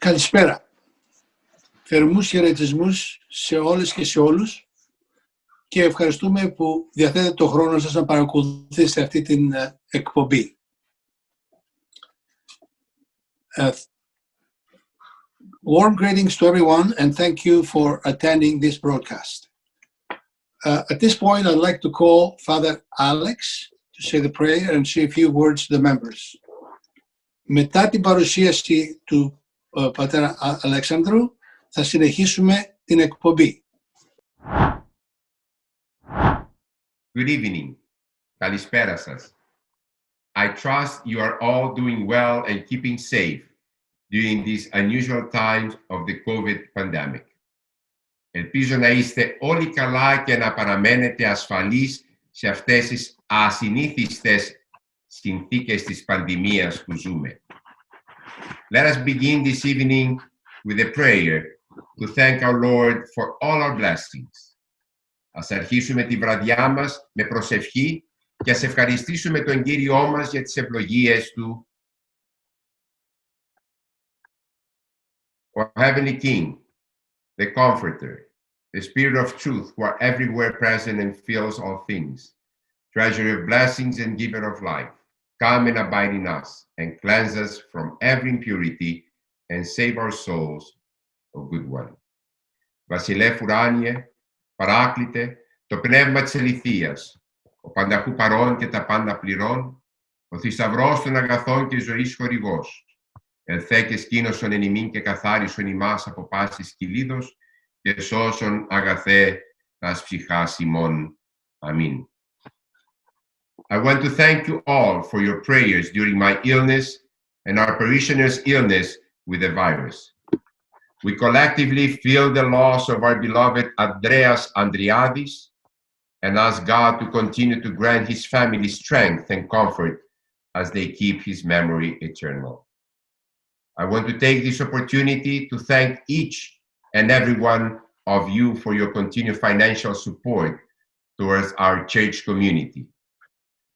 Καλησπέρα. Θερμούς χαιρετισμούς σε όλες και σε όλους και ευχαριστούμε που διαθέτετε το χρόνο σας να παρακολουθήσετε αυτή την εκπομπή. Warm greetings to everyone and thank you for attending this broadcast. At this point, I'd like to call Father Alex to say the prayer and say a few words to the members. Μετά την παρουσίαση του Πατέρα Αλεξάνδρου, θα συνεχίσουμε την εκπομπή. Good evening. Καλησπέρα σας. I trust you are all doing well and keeping safe during these unusual times of the COVID pandemic. Ελπίζω να είστε όλοι καλά και να παραμένετε ασφαλείς σε αυτές τις ασυνήθιστες συνθήκες της πανδημίας που ζούμε. Let us begin this evening with a prayer to thank our Lord for all our blessings. Ας αρχίσουμε τη βραδιά μας με προσευχή και ας ευχαριστήσουμε τον Κύριό μας για τις ευλογίες Του. O Heavenly King, the Comforter, the Spirit of Truth, who are everywhere present and fills all things, treasure of blessings and giver of life, come and abide in us and cleanse us from every impurity and save our souls, O good one. Βασιλεύ ουράνιε, παράκλητε, το πνεύμα της αληθείας, ο πανταχού παρών και τα πάντα πληρών, ο θησαυρός των αγαθών και ζωής χορηγός, ελθέ και σκήνωσον εν ημίν και καθάρισον ημάς από πάσης κυλίδος και σώσον αγαθέ τας ψυχάς ημών. Αμήν. I want to thank you all for your prayers during my illness and our parishioners' illness with the virus. We collectively feel the loss of our beloved Andreas Andriadis and ask God to continue to grant his family strength and comfort as they keep his memory eternal. I want to take this opportunity to thank each and every one of you for your continued financial support towards our church community.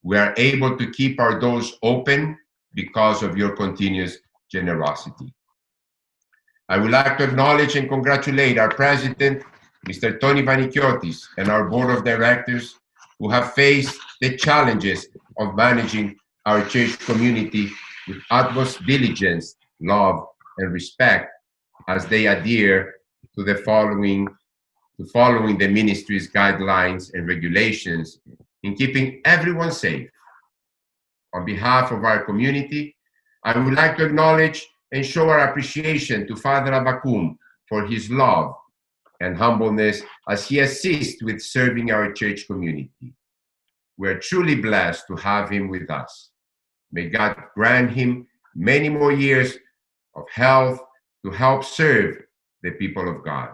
We are able to keep our doors open because of your continuous generosity. I would like to acknowledge and congratulate our president, Mr. Tony Vanikiotis, and our board of directors who have faced the challenges of managing our church community with utmost diligence, love, and respect as they adhere to following the ministry's guidelines and regulations in keeping everyone safe. On behalf of our community, I would like to acknowledge and show our appreciation to Father Abakum for his love and humbleness as he assists with serving our church community. We are truly blessed to have him with us. May God grant him many more years of health to help serve the people of God.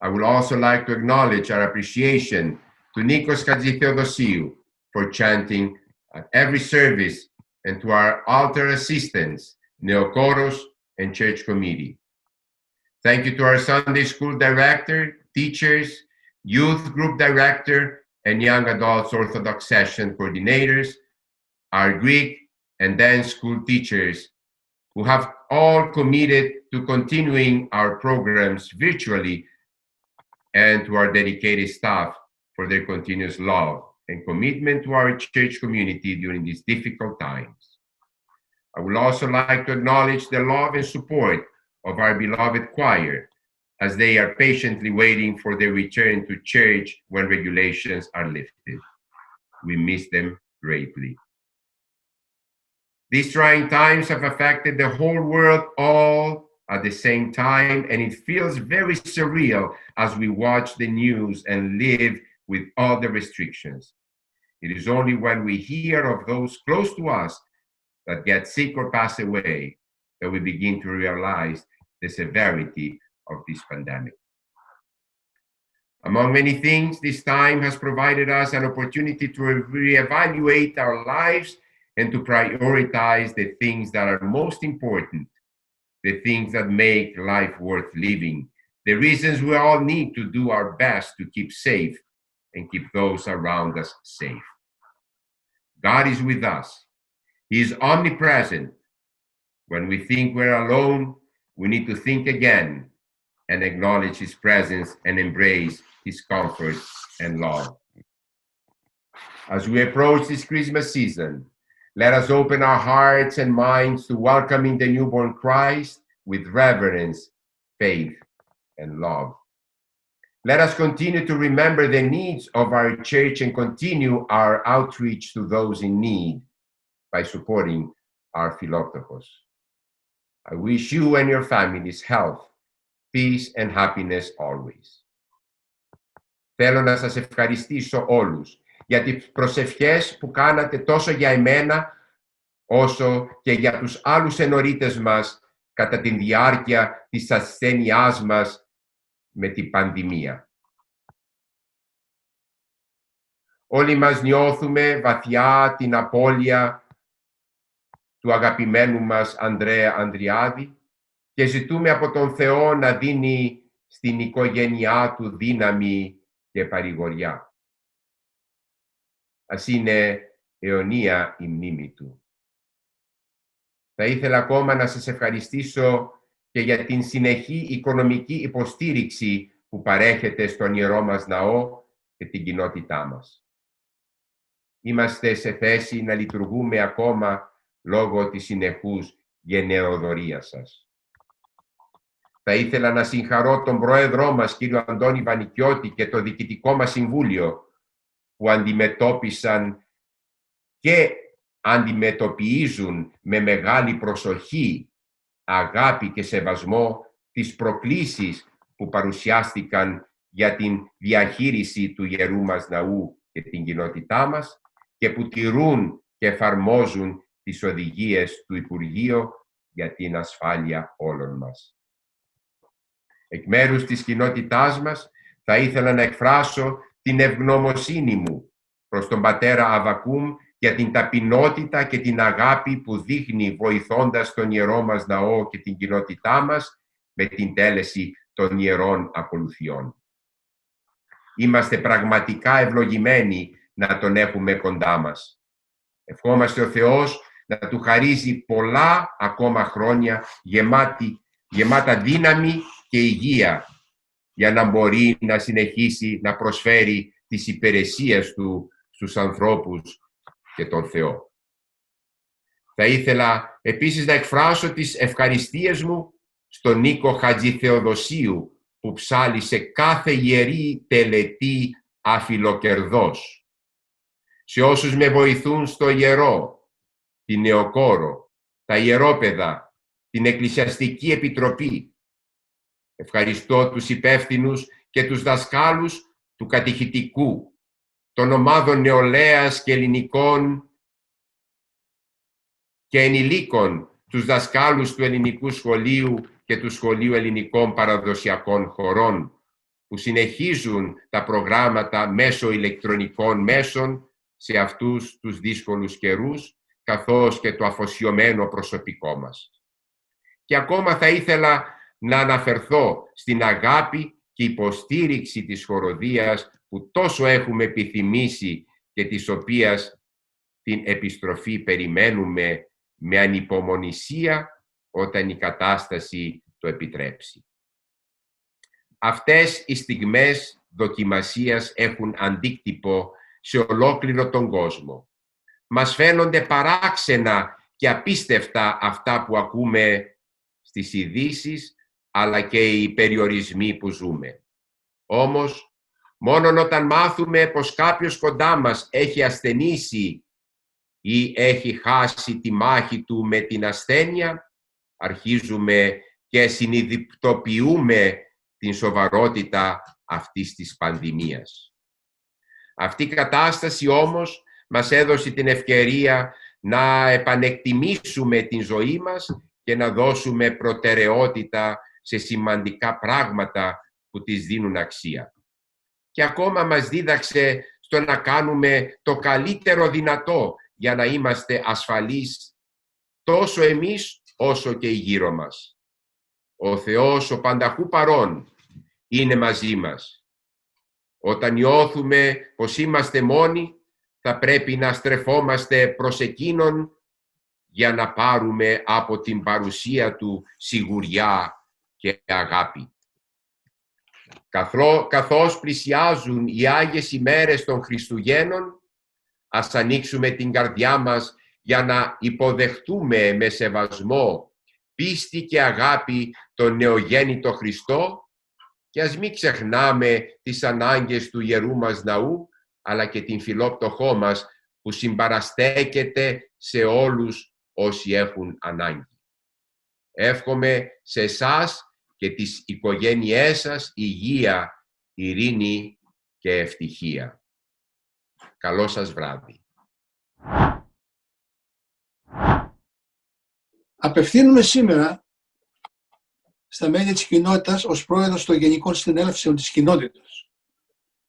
I would also like to acknowledge our appreciation to Nikos Hadjitheodosiou for chanting at every service and to our altar assistants, Neokoros and church committee. Thank you to our Sunday school director, teachers, youth group director, and young adults Orthodox session coordinators, our Greek and dance school teachers who have all committed to continuing our programs virtually, and to our dedicated staff for their continuous love and commitment to our church community during these difficult times. I would also like to acknowledge the love and support of our beloved choir as they are patiently waiting for their return to church when regulations are lifted. We miss them greatly. These trying times have affected the whole world all at the same time, and it feels very surreal as we watch the news and live with all the restrictions. It is only when we hear of those close to us that get sick or pass away that we begin to realize the severity of this pandemic. Among many things, this time has provided us an opportunity to reevaluate our lives and to prioritize the things that are most important, the things that make life worth living, the reasons we all need to do our best to keep safe and keep those around us safe. God is with us. He is omnipresent. When we think we're alone, we need to think again and acknowledge His presence and embrace His comfort and love. As we approach this Christmas season, let us open our hearts and minds to welcoming the newborn Christ with reverence, faith, and love. Let us continue to remember the needs of our church and continue our outreach to those in need by supporting our Philoctokos. I wish you and your families health, peace, and happiness always. Θέλω να σας ευχαριστήσω όλους για τις προσευχές που κάνατε τόσο για εμένα όσο και για τους άλλους ενορίτες μας κατά τη διάρκεια της ασθένειάς μας με την πανδημία. Όλοι μας νιώθουμε βαθιά την απώλεια του αγαπημένου μας Ανδρέα Ανδριάδη και ζητούμε από τον Θεό να δίνει στην οικογένειά του δύναμη και παρηγοριά. Ας είναι αιωνία η μνήμη του. Θα ήθελα ακόμα να σας ευχαριστήσω και για την συνεχή οικονομική υποστήριξη που παρέχετε στον Ιερό μας Ναό και την κοινότητά μας. Είμαστε σε θέση να λειτουργούμε ακόμα λόγω της συνεχούς γενναιοδωρίας σας. Θα ήθελα να συγχαρώ τον πρόεδρό μας, κύριο Αντώνη Βανικιώτη, και το διοικητικό μας συμβούλιο που αντιμετώπισαν και αντιμετωπίζουν με μεγάλη προσοχή, αγάπη και σεβασμό τις προκλήσεις που παρουσιάστηκαν για την διαχείριση του Ιερού μας Ναού και την κοινότητά μας και που τηρούν και εφαρμόζουν τις οδηγίες του Υπουργείου για την ασφάλεια όλων μας. Εκ μέρους της κοινότητάς μας θα ήθελα να εκφράσω την ευγνωμοσύνη μου προς τον πατέρα Αβακούμ για την ταπεινότητα και την αγάπη που δείχνει βοηθώντας τον Ιερό μας Ναό και την κοινότητά μας με την τέλεση των Ιερών Ακολουθιών. Είμαστε πραγματικά ευλογημένοι να τον έχουμε κοντά μας. Ευχόμαστε ο Θεός να του χαρίζει πολλά ακόμα χρόνια γεμάτα δύναμη και υγεία για να μπορεί να συνεχίσει να προσφέρει τις υπηρεσίες του στους ανθρώπους και τον Θεό. Θα ήθελα επίσης να εκφράσω τις ευχαριστίες μου στον Νίκο Χατζηθεοδοσίου που ψάλισε κάθε ιερή τελετή αφιλοκερδός. Σε όσους με βοηθούν στο ιερό, την νεοκόρο, τα ιερόπαιδα, την Εκκλησιαστική Επιτροπή. Ευχαριστώ τους υπεύθυνους και τους δασκάλους του κατηχητικού, των ομάδων νεολαίας και ελληνικών και ενηλίκων, τους δασκάλους του Ελληνικού Σχολείου και του Σχολείου Ελληνικών Παραδοσιακών Χωρών, που συνεχίζουν τα προγράμματα μέσω ηλεκτρονικών μέσων σε αυτούς τους δύσκολους καιρούς, καθώς και το αφοσιωμένο προσωπικό μας. Και ακόμα θα ήθελα να αναφερθώ στην αγάπη και υποστήριξη της χοροδίας που τόσο έχουμε επιθυμήσει και της οποίας την επιστροφή περιμένουμε με ανυπομονησία όταν η κατάσταση το επιτρέψει. Αυτές οι στιγμές δοκιμασίας έχουν αντίκτυπο σε ολόκληρο τον κόσμο. Μας φαίνονται παράξενα και απίστευτα αυτά που ακούμε στις ειδήσεις, αλλά και οι περιορισμοί που ζούμε. Όμως, μόνον όταν μάθουμε πως κάποιος κοντά μας έχει ασθενήσει ή έχει χάσει τη μάχη του με την ασθένεια, αρχίζουμε και συνειδητοποιούμε την σοβαρότητα αυτής της πανδημίας. Αυτή η κατάσταση όμως μας έδωσε την ευκαιρία να επανεκτιμήσουμε την ζωή μας και να δώσουμε προτεραιότητα σε σημαντικά πράγματα που της δίνουν αξία. Και ακόμα μας δίδαξε στο να κάνουμε το καλύτερο δυνατό για να είμαστε ασφαλείς τόσο εμείς όσο και οι γύρω μας. Ο Θεός, ο πανταχού παρών, είναι μαζί μας. Όταν νιώθουμε πως είμαστε μόνοι, θα πρέπει να στρεφόμαστε προς Εκείνον για να πάρουμε από την παρουσία Του σιγουριά και αγάπη. Καθώς πλησιάζουν οι Άγιες ημέρες των Χριστουγέννων, ας ανοίξουμε την καρδιά μας για να υποδεχτούμε με σεβασμό, πίστη και αγάπη τον νεογέννητο Χριστό και ας μην ξεχνάμε τις ανάγκες του Ιερού μας Ναού, αλλά και την φιλόπτωχό μας που συμπαραστέκεται σε όλους όσοι έχουν ανάγκη. Εύχομαι σε εσάς και τις οικογένειές σας υγεία, ειρήνη και ευτυχία. Καλό σας βράδυ. Απευθύνουμε σήμερα στα μέλη της κοινότητας ως πρόεδρος των Γενικών Συνέλευσεων της κοινότητας.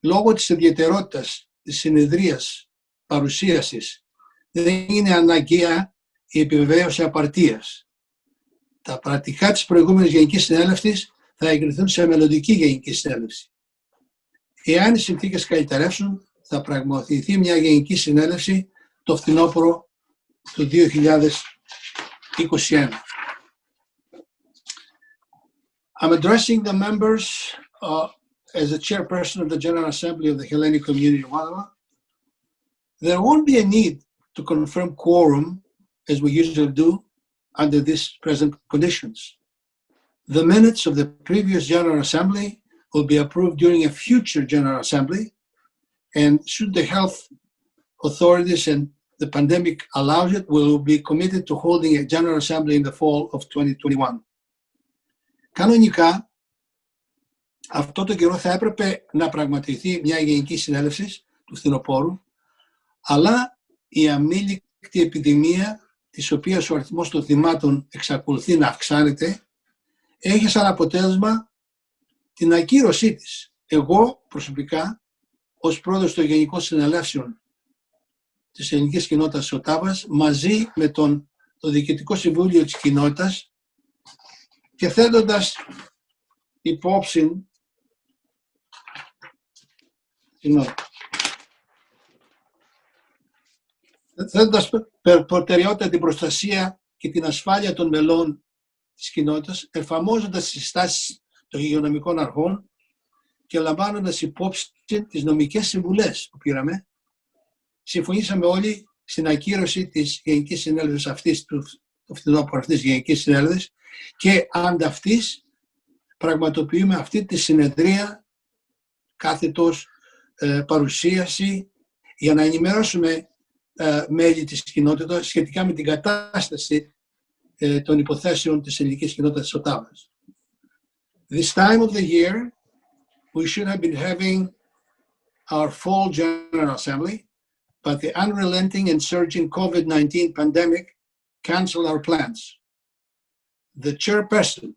Λόγω της ιδιαιτερότητας της συνεδρίας παρουσίασης δεν είναι αναγκαία η επιβεβαίωση απαρτίας. Τα πρακτικά της προηγούμενης Γενικής Συνέλευσης θα εγκριθούν σε μελλοντική Γενική Συνέλευση. Εάν οι συνθήκες καλυτερεύσουν, θα πραγματοποιηθεί μια Γενική Συνέλευση το φθινόπωρο του 2021. I'm addressing the members as the chairperson of the General Assembly of the Hellenic Community of Ottawa. There won't be a need to confirm quorum as we usually do under these present conditions. The minutes of the previous General Assembly will be approved during a future General Assembly, and should the health authorities and the pandemic allow it, we will be committed to holding a General Assembly in the fall of 2021. Κανονικά, αυτό το καιρό θα έπρεπε να πραγματοποιηθεί μια Γενική Συνέλευση του φθινοπόρου, αλλά η αμήλικτη επιδημία, της οποίας ο αριθμός των θυμάτων εξακολουθεί να αυξάνεται, έχει σαν αποτέλεσμα την ακύρωσή της. Εγώ προσωπικά, ως πρόεδρος των Γενικών Συνελεύσεων της Ελληνικής Κοινότητας της Οτάβας, μαζί με το Διοικητικό Συμβούλιο της Κοινότητας και θέτοντας υπόψη θέτοντας προτεραιότητα την προστασία και την ασφάλεια των μελών της κοινότητας, εφαρμόζοντας τις συστάσεις των υγειονομικών αρχών και λαμβάνοντας υπόψη τις νομικές συμβουλές που πήραμε, συμφωνήσαμε όλοι στην ακύρωση της Γενικής Συνέλευσης αυτής του φθινόπωρου αυτής της Γενικής Συνέλευσης και ανταυτής πραγματοποιούμε αυτή τη συνεδρία κάθετος παρουσίαση για να ενημερώσουμε μέλη της κοινότητας σχετικά με την κατάσταση των υποθέσεων της ελληνικής κοινότητας της Οτάβας. This time of the year, we should have been having our fall General Assembly, but the unrelenting and surging COVID-19 pandemic canceled our plans. The chairperson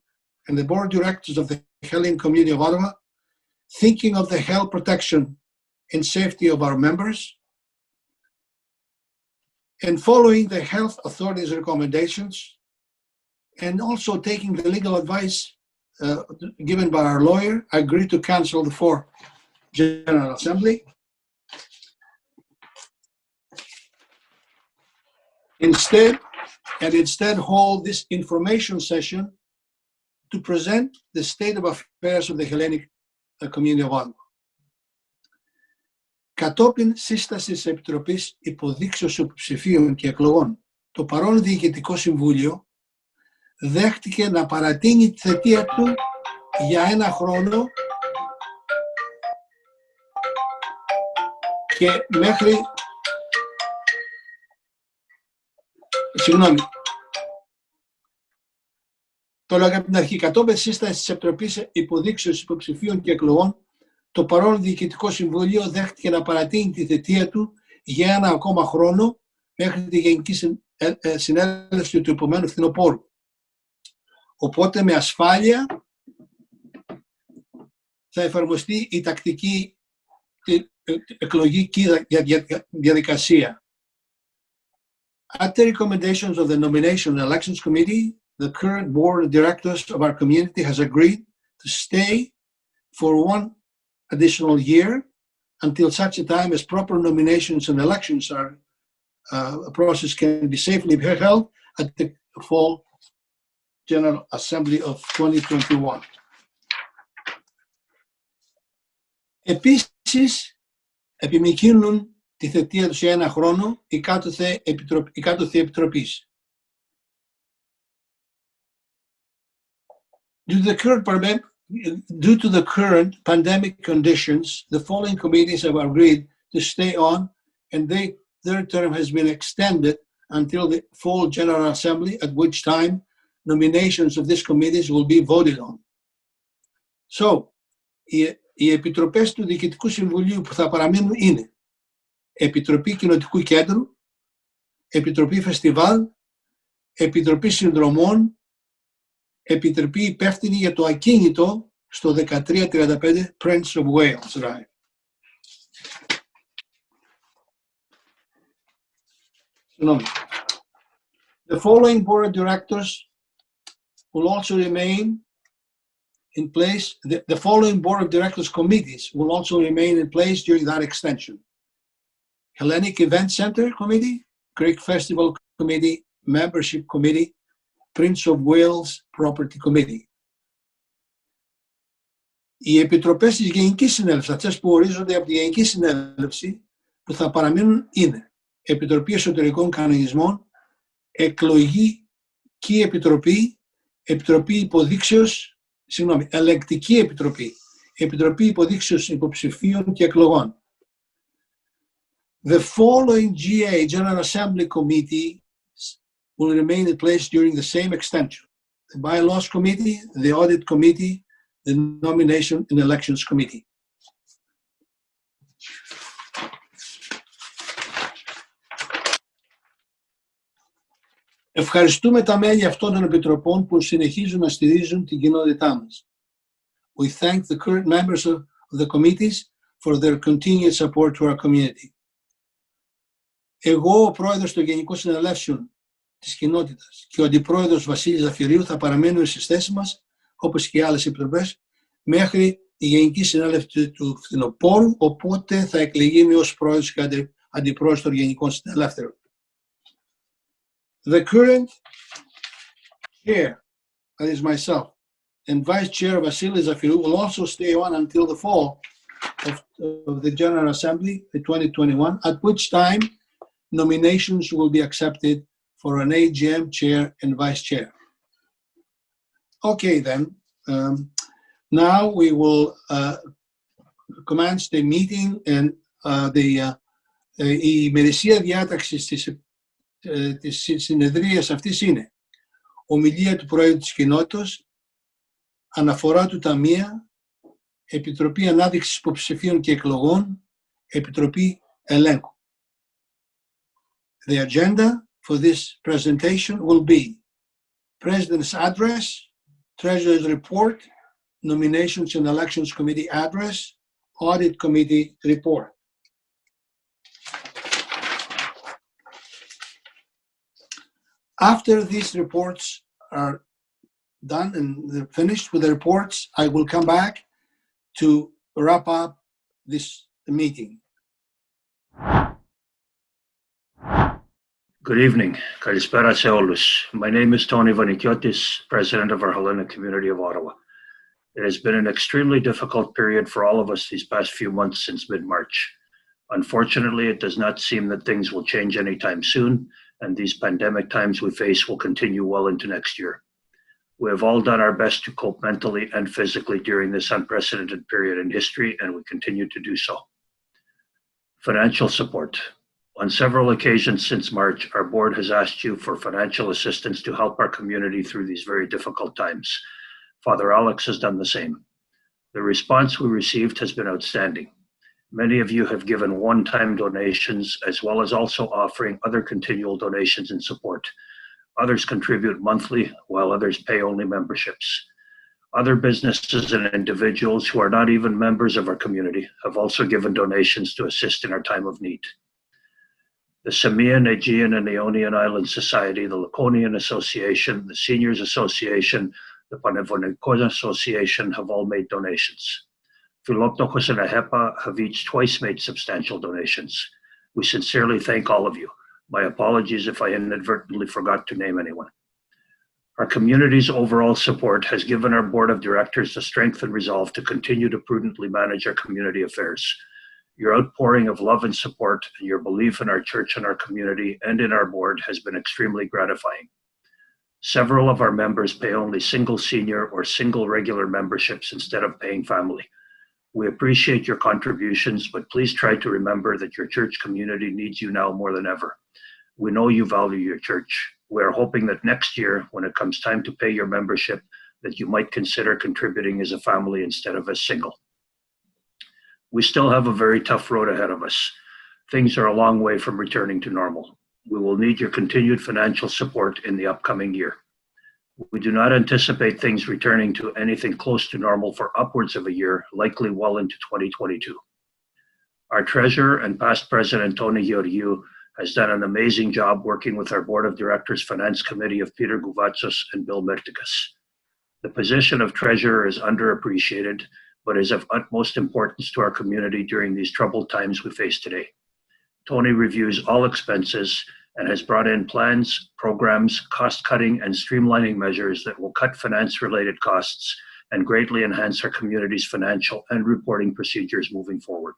and the board of directors of the Hellenic Community of Ottawa, thinking of the health protection and safety of our members, and following the health authorities' recommendations, and also taking the legal advice given by our lawyer, agreed to cancel the fourth General Assembly. Instead hold this information session to present the state of affairs of the Hellenic Community of Ottawa. Κατόπιν σύσταση της Επιτροπής Υποδείξεως Υποψηφίων και Εκλογών, το παρόν Διοικητικό Συμβούλιο δέχτηκε να παρατείνει τη θητεία του για 1 χρόνο και μέχρι... Το λέγαμε από την αρχή. Κατόπιν σύσταση της Επιτροπής Υποδείξεως Υποψηφίων και Εκλογών, το παρόν Διοικητικό Συμβούλιο δέχτηκε να παρατείνει τη θητεία του για 1 ακόμα χρόνο μέχρι τη Γενική Συνέλευση του επομένου φθινοπόρου. Οπότε με ασφάλεια θα εφαρμοστεί η τακτική εκλογική διαδικασία. At the recommendations of the Nomination and Elections Committee, the current board of directors of our community has agreed to stay for 1 additional year until such a time as proper nominations and elections are process can be safely held at the Fall General Assembly of 2021. Επίσης, επιμικρύνουν τη θητεία τους για ένα χρόνο οι κάτωθοι επιτροπής. Due to the current pandemic conditions, the following committees have agreed to stay on, and their term has been extended until the Fall General Assembly, at which time nominations of these committees will be voted on. So, οι επιτροπές του Διοικητικού Συμβουλίου που θα παραμείνουν είναι Επιτροπή Κοινοτικού Κέντρου, Επιτροπή Φεστιβάλ, Επιτροπή Συνδρομών, Επιτροπή υπεύθυνη για το ακίνητο στο 1335 Prince of Wales Drive. The following board of directors will also remain in place. The following board of directors committees will also remain in place during that extension. Hellenic Event Center Committee, Greek Festival Committee, Membership Committee, Prince of Wales Property Committee. Οι επιτροπές της Γενικής Συνέλευσης, αυτές που ορίζονται από τη Γενική Συνέλευση, που θα παραμείνουν είναι Επιτροπή Εσωτερικών Κανονισμών, Εκλογική Επιτροπή, Ελεγκτική Επιτροπή, Επιτροπή Υποδείξεως Υποψηφίων και Εκλογών. The following GA, General Assembly Committees, will remain in place during the same extension: the Bylaws Committee, the Audit Committee, the Nomination and Elections Committee. Ευχαριστούμε τα μέλη αυτών των επιτροπών που συνεχίζουν να στηρίζουν την κοινότητά μας. We thank the current members of the committees for their continued support to our community. Εγώ, ο πρόεδρος των Γενικών Συνελεύσεων της κοινότητας και ο αντιπρόεδρος Βασίλης Ζαφυρίου θα παραμένουμε στις θέσεις μας, όπως και οι άλλες επιτροπές, μέχρι τη Γενική Συνέλευση του φθινοπόρου, οπότε θα εκλεγεί ως πρόεδρος και αντιπρόεδρος των Γενικών Συνελεύθερων. The current chair, that is myself, and vice chair Vasilis Zafirou will also stay on until the fall of the General Assembly in 2021, at which time nominations will be accepted for an AGM chair and vice chair. Okay, then. Now we will commence the meeting, and η ημερησία διάταξης της συνεδρίας αυτής είναι ομιλία του Πρόεδρου της Κοινότητας, αναφορά του Ταμεία, Επιτροπή Ανάδειξης Υποψηφίων και Εκλογών, Επιτροπή Ελέγχου. The agenda for this presentation will be President's Address, Treasurer's Report, Nominations and Elections Committee Address, Audit Committee Report. After these reports are done and they're finished with the reports, I will come back to wrap up this meeting. Good evening. Kalispera se όλους. My name is Tony Vanikiotis, President of our Hellenic community of Ottawa. It has been an extremely difficult period for all of us these past few months since mid-March. Unfortunately, it does not seem that things will change anytime soon, and these pandemic times we face will continue well into next year. We have all done our best to cope mentally and physically during this unprecedented period in history, and we continue to do so. Financial support. On several occasions since March, our board has asked you for financial assistance to help our community through these very difficult times. Father Alex has done the same. The response we received has been outstanding. Many of you have given one-time donations, as well as also offering other continual donations and support. Others contribute monthly, while others pay only memberships. Other businesses and individuals who are not even members of our community have also given donations to assist in our time of need. The Samoan, Aegean, and Ionian Island Society, the Laconian Association, the Seniors Association, the Panevonikois Association have all made donations. Philoptokos and Ahepa have each twice made substantial donations. We sincerely thank all of you. My apologies if I inadvertently forgot to name anyone. Our community's overall support has given our board of directors the strength and resolve to continue to prudently manage our community affairs. Your outpouring of love and support and your belief in our church and our community and in our board has been extremely gratifying. Several of our members pay only single senior or single regular memberships instead of paying family. We appreciate your contributions, but please try to remember that your church community needs you now more than ever. We know you value your church. We are hoping that next year, when it comes time to pay your membership, that you might consider contributing as a family instead of as single. We still have a very tough road ahead of us. Things are a long way from returning to normal. We will need your continued financial support in the upcoming year. We do not anticipate things returning to anything close to normal for upwards of a year, likely well into 2022. Our treasurer and past president, Tony Georgiou, has done an amazing job working with our board of directors finance committee of Peter Guvatsos and Bill Mertikas. The position of treasurer is underappreciated, but is of utmost importance to our community during these troubled times we face today. Tony reviews all expenses and has brought in plans, programs, cost-cutting, and streamlining measures that will cut finance-related costs and greatly enhance our community's financial and reporting procedures moving forward.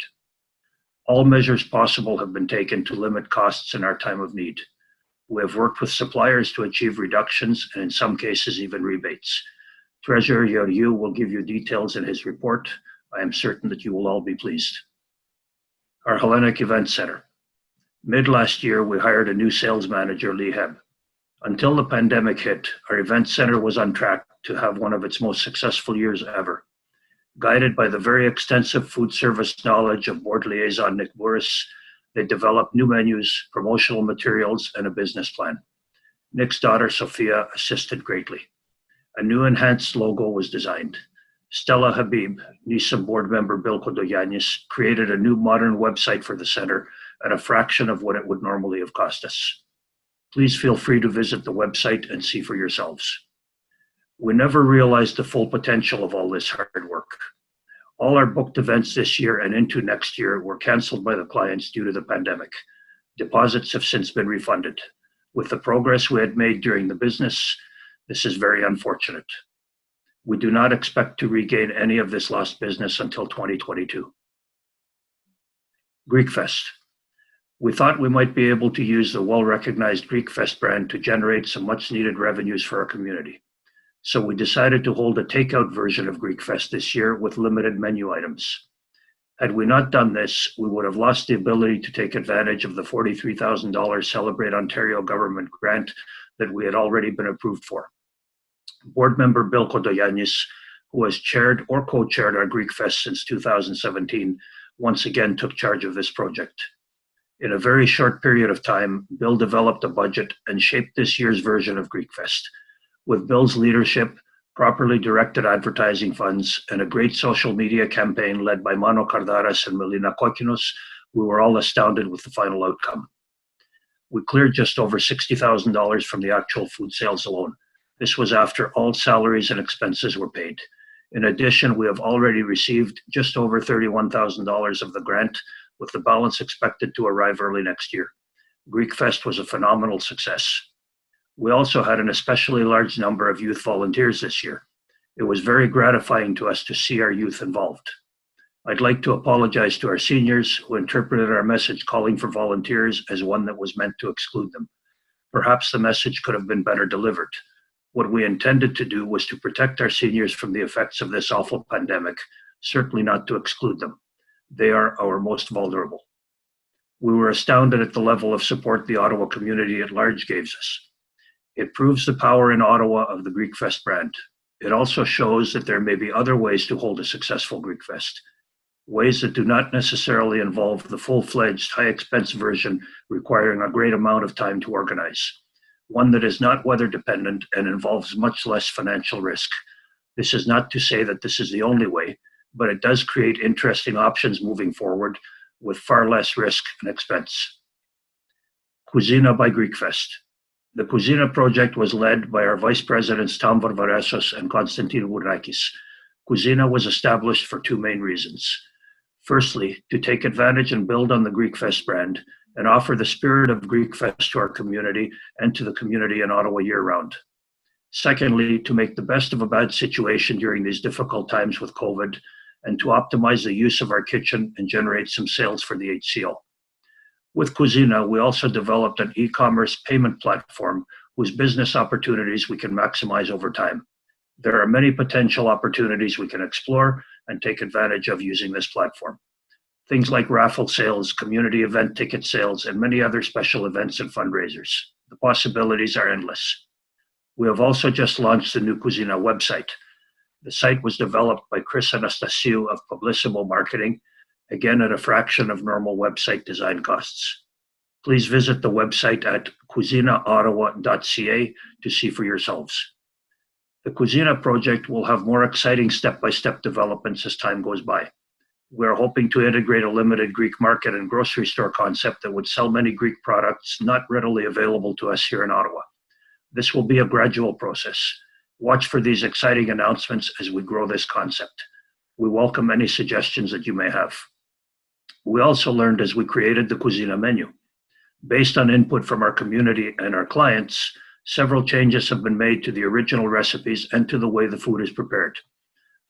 All measures possible have been taken to limit costs in our time of need. We have worked with suppliers to achieve reductions and in some cases even rebates. Treasurer Georgiou will give you details in his report. I am certain that you will all be pleased. Our Hellenic Event Center. Mid last year, we hired a new sales manager, Lee Hebb. Until the pandemic hit, our event center was on track to have one of its most successful years ever. Guided by the very extensive food service knowledge of board liaison Nick Burris, they developed new menus, promotional materials, and a business plan. Nick's daughter, Sophia, assisted greatly. A new enhanced logo was designed. Stella Habib, niece of board member Bilko Doyanis, created a new modern website for the center at a fraction of what it would normally have cost us. Please feel free to visit the website and see for yourselves. We never realized the full potential of all this hard work. All our booked events this year and into next year were canceled by the clients due to the pandemic. Deposits have since been refunded. With the progress we had made during the business, this is very unfortunate. We do not expect to regain any of this lost business until 2022. Greek Fest. We thought we might be able to use the well-recognized Greek Fest brand to generate some much-needed revenues for our community. So we decided to hold a takeout version of Greek Fest this year with limited menu items. Had we not done this, we would have lost the ability to take advantage of the $43,000 Celebrate Ontario government grant that we had already been approved for. Board member Bilko Doyanis, who has chaired or co-chaired our Greek Fest since 2017, once again took charge of this project. In a very short period of time, Bill developed a budget and shaped this year's version of Greek Fest. With Bill's leadership, properly directed advertising funds, and a great social media campaign led by Mano Kardaras and Melina Kokinos, we were all astounded with the final outcome. We cleared just over $60,000 from the actual food sales alone. This was after all salaries and expenses were paid. In addition, we have already received just over $31,000 of the grant, with the balance expected to arrive early next year. Greek Fest was a phenomenal success. We also had an especially large number of youth volunteers this year. It was very gratifying to us to see our youth involved. I'd like to apologize to our seniors who interpreted our message calling for volunteers as one that was meant to exclude them. Perhaps the message could have been better delivered. What we intended to do was to protect our seniors from the effects of this awful pandemic, certainly not to exclude them. They are our most vulnerable. We were astounded at the level of support the Ottawa community at large gave us. It proves the power in Ottawa of the Greek Fest brand. It also shows that there may be other ways to hold a successful Greek Fest, ways that do not necessarily involve the full-fledged, high-expense version requiring a great amount of time to organize, one that is not weather-dependent and involves much less financial risk. This is not to say that this is the only way, but it does create interesting options moving forward with far less risk and expense. Cuisina by Greek Fest. The Cuisina project was led by our Vice Presidents Tom Varvaresos and Konstantin Wourakis. Cuisina was established for two main reasons. Firstly, to take advantage and build on the Greek Fest brand and offer the spirit of Greek Fest to our community and to the community in Ottawa year-round. Secondly, to make the best of a bad situation during these difficult times with COVID, and to optimize the use of our kitchen and generate some sales for the HCO. With Cuisina, we also developed an e-commerce payment platform whose business opportunities we can maximize over time. There are many potential opportunities we can explore and take advantage of using this platform. Things like raffle sales, community event ticket sales, and many other special events and fundraisers. The possibilities are endless. We have also just launched the new Cuisina website. The site was developed by Chris Anastasiou of Publicimo Marketing, again at a fraction of normal website design costs. Please visit the website at cuisinaottawa.ca to see for yourselves. The Cuisina project will have more exciting step-by-step developments as time goes by. We're hoping to integrate a limited Greek market and grocery store concept that would sell many Greek products not readily available to us here in Ottawa. This will be a gradual process. Watch for these exciting announcements as we grow this concept. We welcome any suggestions that you may have. We also learned as we created the Cuisina menu. Based on input from our community and our clients, several changes have been made to the original recipes and to the way the food is prepared.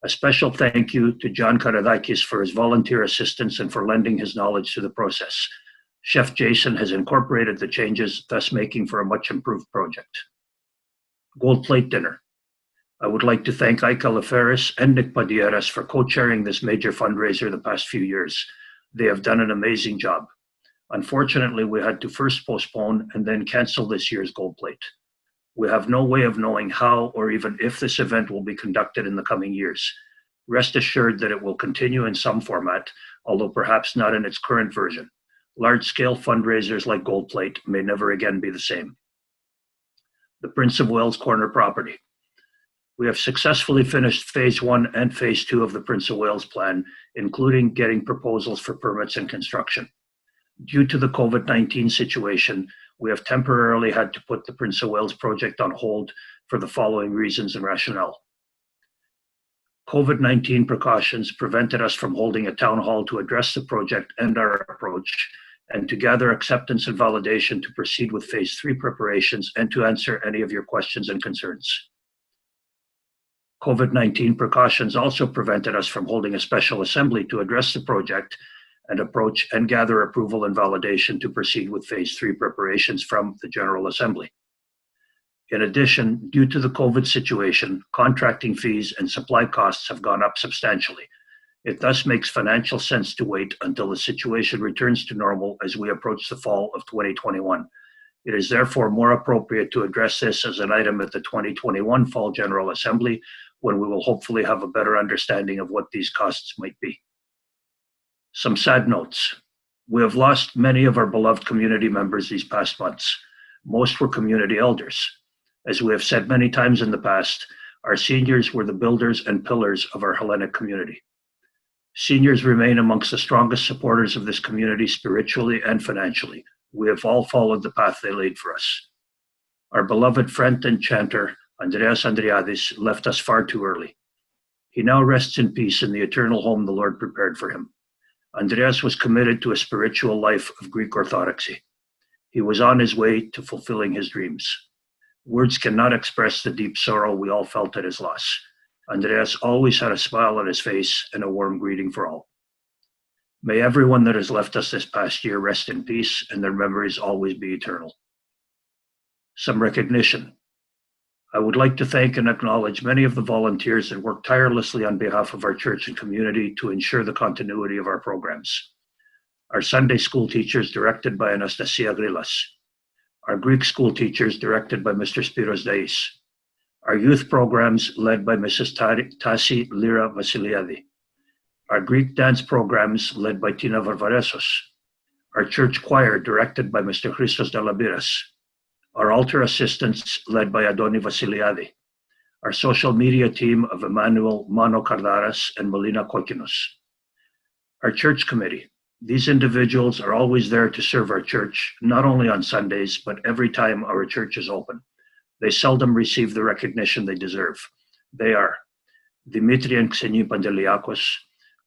A special thank you to John Karadakis for his volunteer assistance and for lending his knowledge to the process. Chef Jason has incorporated the changes, thus making for a much improved project. Gold Plate Dinner. I would like to thank Aika Leferis and Nick Padilleras for co-chairing this major fundraiser the past few years. They have done an amazing job. Unfortunately, we had to first postpone and then cancel this year's Gold Plate. We have no way of knowing how or even if this event will be conducted in the coming years. Rest assured that it will continue in some format, although perhaps not in its current version. Large-scale fundraisers like Gold Plate may never again be the same. The Prince of Wales Corner property. We have successfully finished Phase 1 and Phase 2 of the Prince of Wales plan, including getting proposals for permits and construction. Due to the COVID-19 situation, we have temporarily had to put the Prince of Wales project on hold for the following reasons and rationale. COVID-19 precautions prevented us from holding a town hall to address the project and our approach, and to gather acceptance and validation to proceed with Phase 3 preparations and to answer any of your questions and concerns. COVID-19 precautions also prevented us from holding a special assembly to address the project and approach and gather approval and validation to proceed with Phase 3 preparations from the General Assembly. In addition, due to the COVID situation, contracting fees and supply costs have gone up substantially. It thus makes financial sense to wait until the situation returns to normal as we approach the fall of 2021. It is therefore more appropriate to address this as an item at the 2021 Fall General Assembly, when we will hopefully have a better understanding of what these costs might be. Some sad notes. We have lost many of our beloved community members these past months. Most were community elders. As we have said many times in the past, our seniors were the builders and pillars of our Hellenic community. Seniors remain amongst the strongest supporters of this community spiritually and financially. We have all followed the path they laid for us. Our beloved friend and chanter, Andreas Andriadis, left us far too early. He now rests in peace in the eternal home the Lord prepared for him. Andreas was committed to a spiritual life of Greek Orthodoxy. He was on his way to fulfilling his dreams. Words cannot express the deep sorrow we all felt at his loss. Andreas always had a smile on his face and a warm greeting for all. May everyone that has left us this past year rest in peace and their memories always be eternal. Some recognition. I would like to thank and acknowledge many of the volunteers that work tirelessly on behalf of our church and community to ensure the continuity of our programs. Our Sunday school teachers, directed by Anastasia Grilas. Our Greek school teachers, directed by Mr. Spiros Dais. Our youth programs, led by Mrs. Tasi Lira Vasiliadi. Our Greek dance programs, led by Tina Varvaresos. Our church choir, directed by Mr. Christos Dalabiras. Our altar assistants, led by Adoni Vasiliadi. Our social media team of Emmanuel Mano Kardaras and Melina Koikinos. Our church committee. These individuals are always there to serve our church, not only on Sundays, but every time our church is open. They seldom receive the recognition they deserve. They are Dimitri and Kseni Pandeliakos,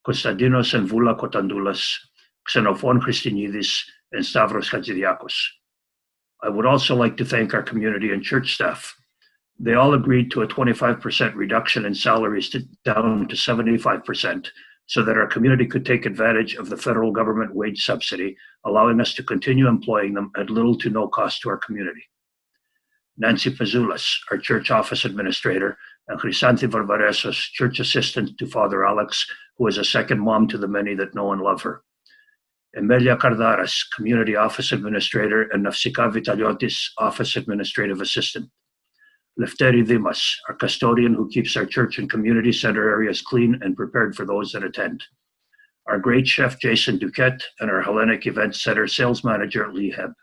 Konstantinos and Vula Kotandoulas, Xenophon Christinidis, and Stavros Hatzidakos. I would also like to thank our community and church staff. They all agreed to a 25% reduction in salaries down to 75%, so that our community could take advantage of the federal government wage subsidy, allowing us to continue employing them at little to no cost to our community. Nancy Pazulas, our church office administrator, and Crisanti Varvaresos, church assistant to Father Alex, who is a second mom to the many that know and love her. Emilia Cardaras, community office administrator, and Nafsika Vitaliotis, office administrative assistant. Lefteri Dimas, our custodian who keeps our church and community center areas clean and prepared for those that attend. Our great chef, Jason Duquette, and our Hellenic Event Center sales manager, Lee Hebb.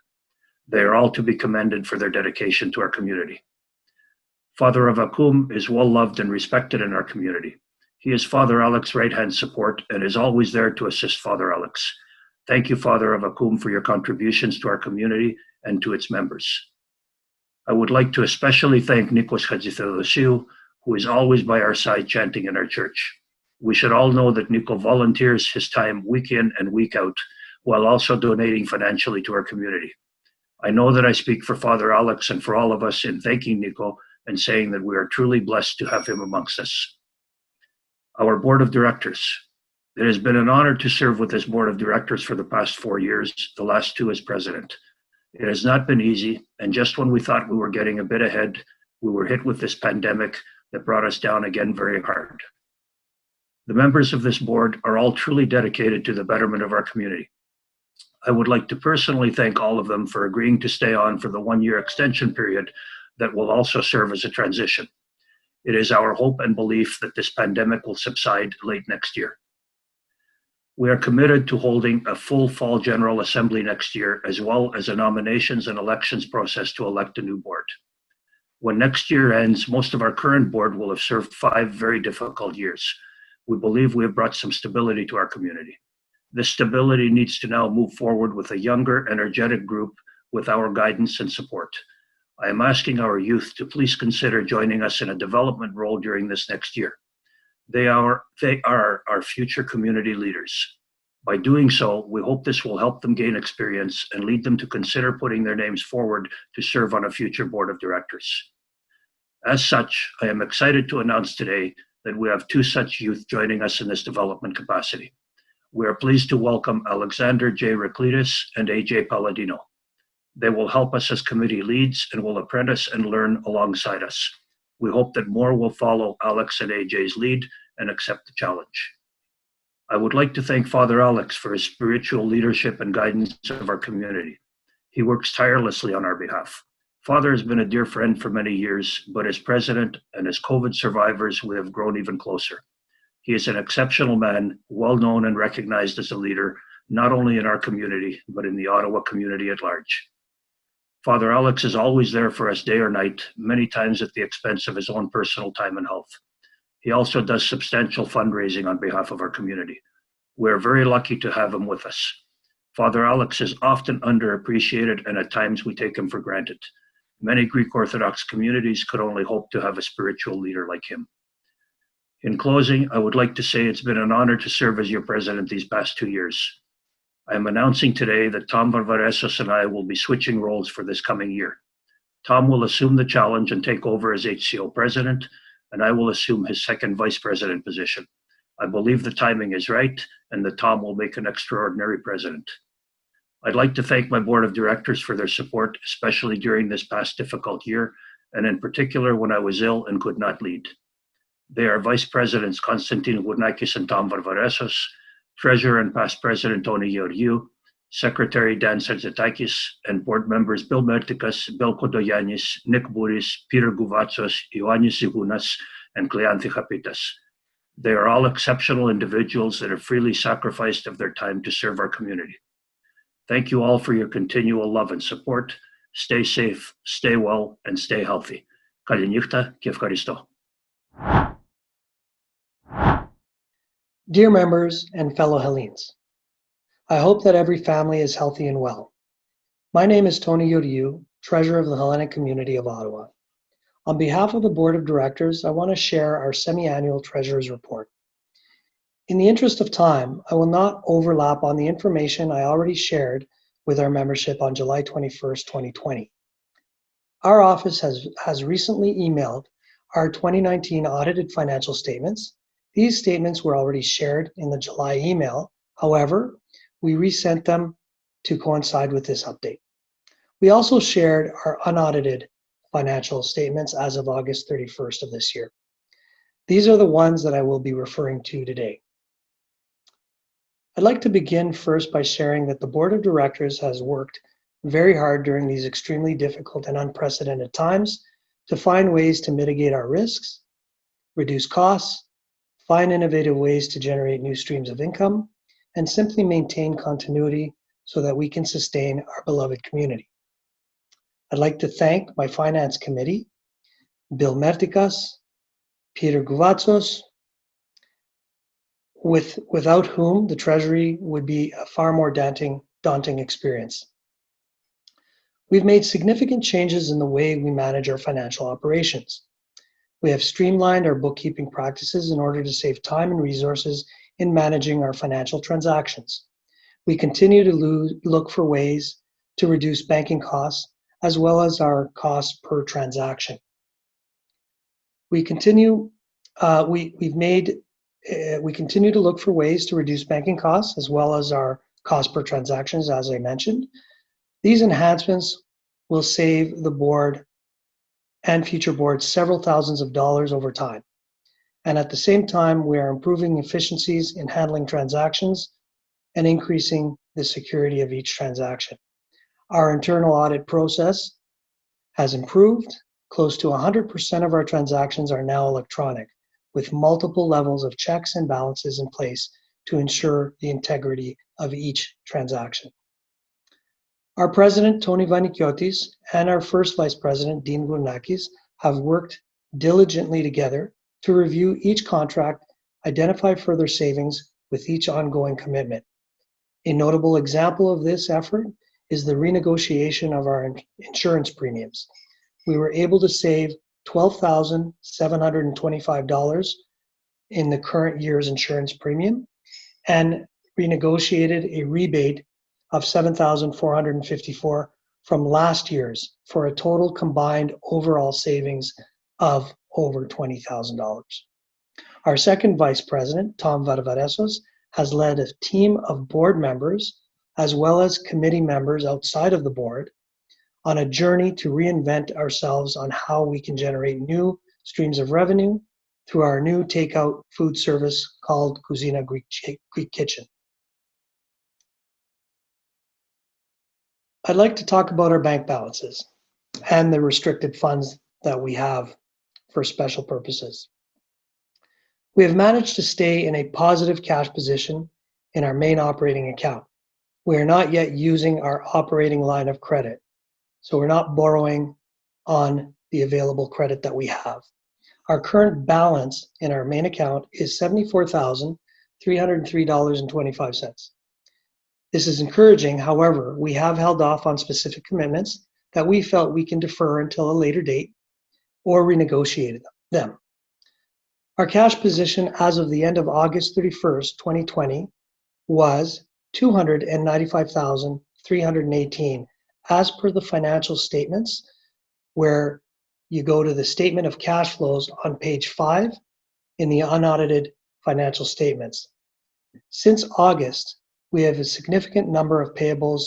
They are all to be commended for their dedication to our community. Father Avakum is well loved and respected in our community. He is Father Alex's right-hand support and is always there to assist Father Alex. Thank you, Father Avakum, for your contributions to our community and to its members. I would like to especially thank Nikos Hatzithadosiou, who is always by our side chanting in our church. We should all know that Nico volunteers his time week in and week out, while also donating financially to our community. I know that I speak for Father Alex and for all of us in thanking Nico and saying that we are truly blessed to have him amongst us. Our board of directors. It has been an honor to serve with this board of directors for the past 4 years, the last 2 as president. It has not been easy, and just when we thought we were getting a bit ahead, we were hit with this pandemic that brought us down again very hard. The members of this board are all truly dedicated to the betterment of our community. I would like to personally thank all of them for agreeing to stay on for the 1-year extension period that will also serve as a transition. It is our hope and belief that this pandemic will subside late next year. We are committed to holding a full fall General Assembly next year, as well as a nominations and elections process to elect a new board. When next year ends, most of our current board will have served 5 very difficult years. We believe we have brought some stability to our community. This stability needs to now move forward with a younger, energetic group with our guidance and support. I am asking our youth to please consider joining us in a development role during this next year. They are our future community leaders. By doing so, we hope this will help them gain experience and lead them to consider putting their names forward to serve on a future board of directors. As such, I am excited to announce today that we have 2 such youth joining us in this development capacity. We are pleased to welcome Alexander J. Reclitus and AJ Palladino. They will help us as committee leads and will apprentice and learn alongside us. We hope that more will follow Alex and AJ's lead and accept the challenge. I would like to thank Father Alex for his spiritual leadership and guidance of our community. He works tirelessly on our behalf. Father has been a dear friend for many years, but as president and as COVID survivors, we have grown even closer. He is an exceptional man, well known and recognized as a leader, not only in our community, but in the Ottawa community at large. Father Alex is always there for us day or night, many times at the expense of his own personal time and health. He also does substantial fundraising on behalf of our community. We are very lucky to have him with us. Father Alex is often underappreciated, and at times we take him for granted. Many Greek Orthodox communities could only hope to have a spiritual leader like him. In closing, I would like to say it's been an honor to serve as your president these past 2 years. I am announcing today that Tom Varvaresos and I will be switching roles for this coming year. Tom will assume the challenge and take over as HCO president, and I will assume his second vice president position. I believe the timing is right and that Tom will make an extraordinary president. I'd like to thank my board of directors for their support, especially during this past difficult year, and in particular when I was ill and could not lead. They are Vice Presidents Konstantin Gournakis and Tom Varvaresos, Treasurer and past President Tony Georgiou, Secretary Dan Serzetakis, and board members Bill Mertikas, Bill Kodoyanis, Nick Bouris, Peter Gouvatsos, Ioannis Zigounas, and Kleanthi Chapitas. They are all exceptional individuals that have freely sacrificed of their time to serve our community. Thank you all for your continual love and support. Stay safe, stay well, and stay healthy. Kalinichta, και ευχαριστώ. Dear members and fellow Hellenes, I hope that every family is healthy and well. My name is Tony Georgiou, Treasurer of the Hellenic Community of Ottawa. On behalf of the Board of Directors, I want to share our semi-annual Treasurer's Report. In the interest of time, I will not overlap on the information I already shared with our membership on July 21st, 2020. Our office has recently emailed our 2019 audited financial statements. These statements were already shared in the July email. However, we resent them to coincide with this update. We also shared our unaudited financial statements as of August 31st of this year. These are the ones that I will be referring to today. I'd like to begin first by sharing that the Board of Directors has worked very hard during these extremely difficult and unprecedented times to find ways to mitigate our risks, reduce costs, find innovative ways to generate new streams of income, and simply maintain continuity so that we can sustain our beloved community. I'd like to thank my Finance Committee, Bill Mertikas, Peter Guvatsos, without whom the Treasury would be a far more daunting experience. We've made significant changes in the way we manage our financial operations. We have streamlined our bookkeeping practices in order to save time and resources in managing our financial transactions. We continue to look for ways to reduce banking costs as well as our costs per transaction. We continue to look for ways to reduce banking costs as well as our cost per transactions, as I mentioned. These enhancements will save the board and future boards several thousands of dollars over time. And at the same time, we are improving efficiencies in handling transactions and increasing the security of each transaction. Our internal audit process has improved. Close to 100% of our transactions are now electronic, with multiple levels of checks and balances in place to ensure the integrity of each transaction. Our President, Tony Vanikiotis, and our first Vice President, Dean Gournakis, have worked diligently together to review each contract, identify further savings with each ongoing commitment. A notable example of this effort is the renegotiation of our insurance premiums. We were able to save $12,725 in the current year's insurance premium and renegotiated a rebate of $7,454 from last year's for a total combined overall savings of over $20,000. Our second Vice President, Tom Varvaresos, has led a team of board members as well as committee members outside of the board on a journey to reinvent ourselves on how we can generate new streams of revenue through our new takeout food service called Cuisina Greek Kitchen. I'd like to talk about our bank balances and the restricted funds that we have for special purposes. We have managed to stay in a positive cash position in our main operating account. We are not yet using our operating line of credit, so we're not borrowing on the available credit that we have. Our current balance in our main account is $74,303.25. This is encouraging. However, we have held off on specific commitments that we felt we can defer until a later date or renegotiate them. Our cash position as of the end of August 31st, 2020 was $295,318 as per the financial statements, where you go to the statement of cash flows on page 5 in the unaudited financial statements. Since August, we have a significant number of payables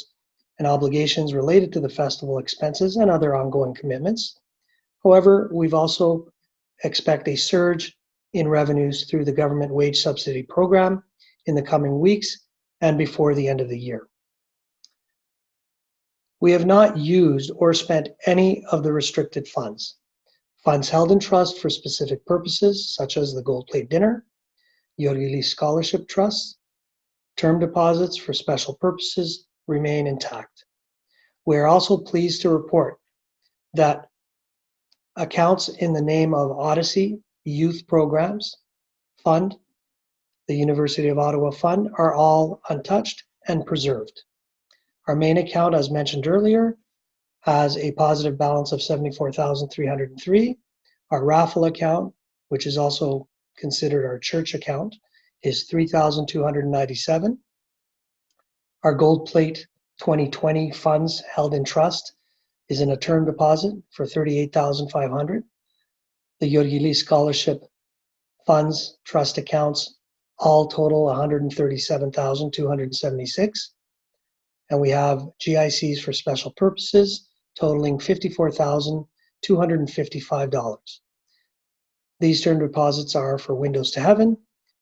and obligations related to the festival expenses and other ongoing commitments. However, we've also expect a surge in revenues through the government wage subsidy program in the coming weeks and before the end of the year. We have not used or spent any of the restricted funds. Funds held in trust for specific purposes, such as the Gold Plate Dinner, Yorgili Scholarship Trust, term deposits for special purposes remain intact. We are also pleased to report that accounts in the name of Odyssey Youth Programs Fund, the University of Ottawa Fund, are all untouched and preserved. Our main account, as mentioned earlier, has a positive balance of $74,303. Our raffle account, which is also considered our church account, is $3,297. Our Gold Plate 2020 funds held in trust is in a term deposit for $38,500. The Yorgili Scholarship funds, trust accounts, all total $137,276. And we have GICs for special purposes totaling $54,255. These term deposits are for Windows to Heaven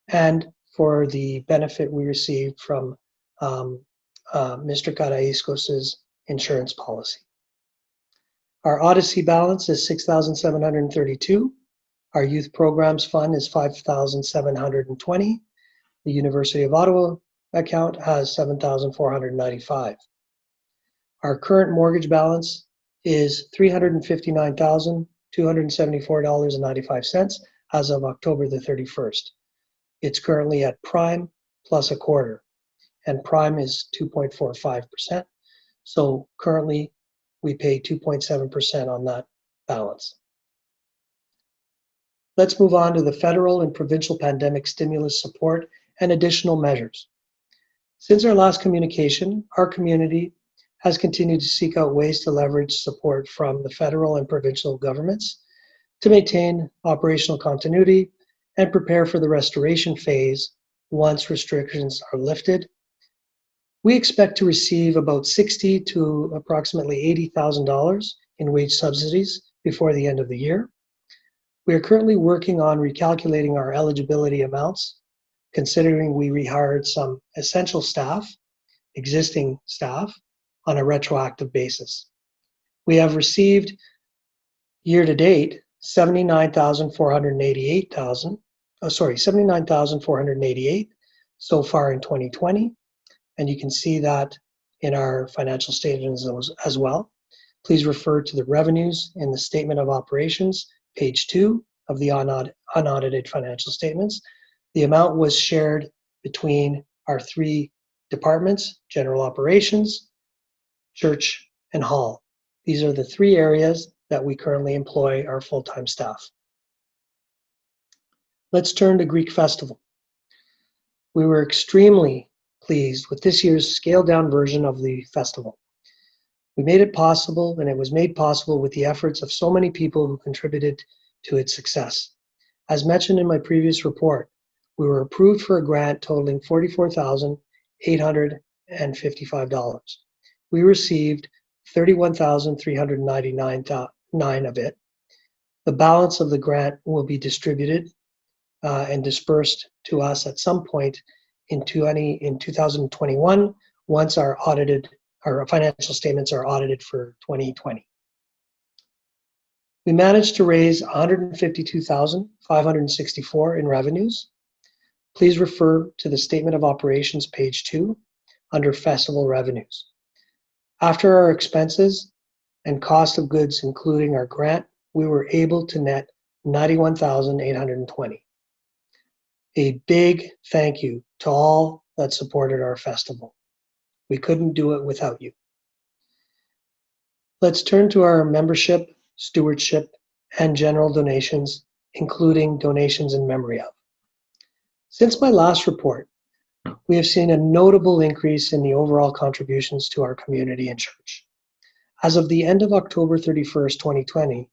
and for the benefit we received from Mr. Karaiscos' insurance policy. Our Odyssey balance is $6,732. Our Youth Programs Fund is $5,720. The University of Ottawa account has $7,495. Our current mortgage balance is $359,274.95 as of October the 31st. It's currently at prime plus a quarter, and prime is 2.45%. So currently we pay 2.7% on that balance. Let's move on to the federal and provincial pandemic stimulus support and additional measures. Since our last communication, our community has continued to seek out ways to leverage support from the federal and provincial governments to maintain operational continuity and prepare for the restoration phase once restrictions are lifted. We expect to receive about $60,000 to approximately $80,000 in wage subsidies before the end of the year. We are currently working on recalculating our eligibility amounts, considering we rehired some essential staff, existing staff, on a retroactive basis. We have received year-to-date $79,488 so far in 2020, and you can see that in our financial statements as well. Please refer to the revenues in the Statement of Operations, page 2 of the unaudited financial statements. The amount was shared between our 3 departments: General Operations, Church, and Hall. These are the 3 areas that we currently employ our full-time staff. Let's turn to Greek Festival. We were extremely pleased with this year's scaled-down version of the festival. We made it possible, and it was made possible with the efforts of so many people who contributed to its success. As mentioned in my previous report, we were approved for a grant totaling $44,855. We received $31,399 of it. The balance of the grant will be distributed and dispersed to us at some point in 2021 once our financial statements are audited for 2020. We managed to raise $152,564 in revenues. Please refer to the Statement of Operations, page 2, under Festival Revenues. After our expenses and cost of goods, including our grant, we were able to net $91,820. A big thank you to all that supported our festival. We couldn't do it without you. Let's turn to our membership, stewardship, and general donations, including donations in memory of. Since my last report, we have seen a notable increase in the overall contributions to our community and church. As of the end of October 31st, 2020,